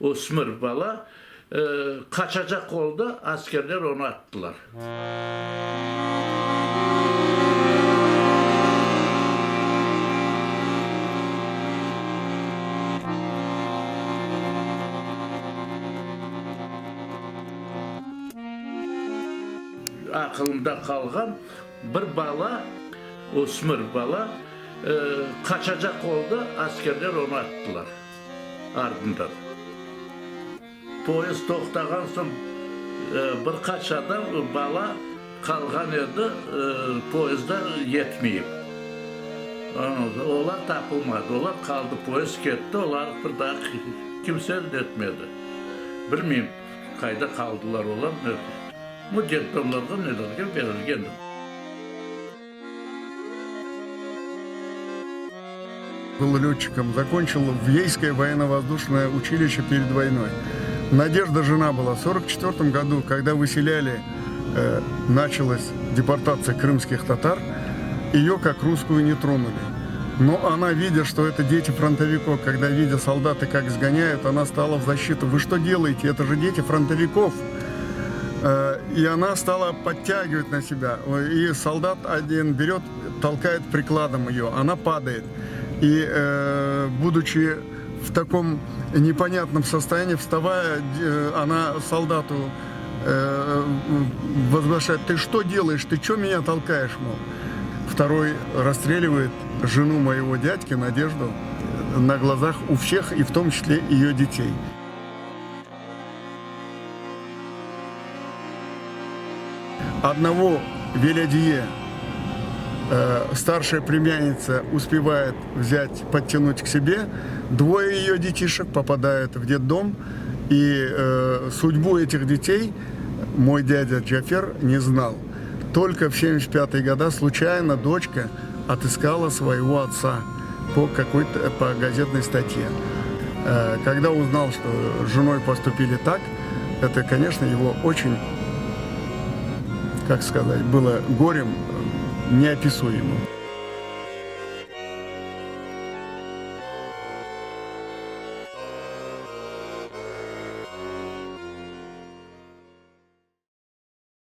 Osmur bala kaçacak oldu. Askerler onu attılar. Aklımda kalgan bir bala, Osmur bala kaçacak oldu. Askerler onu attılar ardından. Poyez to'xtagan so'ng birkaç adam bala kalgan edi, poyezda yetmeyip. Olar tapılmadı, olar kaldı, poyez ketdi, olar bir daha kimse etmedi. Bilmeyim, kayda kaldılar olar. Müddetlerden nelerge verilgen. Был летчиком, закончил в Ейское военно-воздушное училище перед войной. Надежда жена была. В 1944 году, когда выселяли, началась депортация крымских татар, ее как русскую не тронули. Но она, видя, что это дети фронтовиков, когда видя солдаты как сгоняют, она стала в защиту. Вы что делаете? Это же дети фронтовиков. И она стала подтягивать на себя. И солдат один берет, толкает прикладом ее, она падает. И, будучи в таком непонятном состоянии, вставая, она солдату возглашает: ты что делаешь, ты что меня толкаешь, мол. Второй расстреливает жену моего дядьки, Надежду, на глазах у всех, и в том числе ее детей. Одного Велядие старшая племянница успевает взять, подтянуть к себе. Двое ее детишек попадают в детдом. И судьбу этих детей мой дядя Джафер не знал. Только в 1975 году случайно дочка отыскала своего отца по газетной статье. Когда узнал, что с женой поступили так, это, конечно, его очень, как сказать, было горем неописуемым.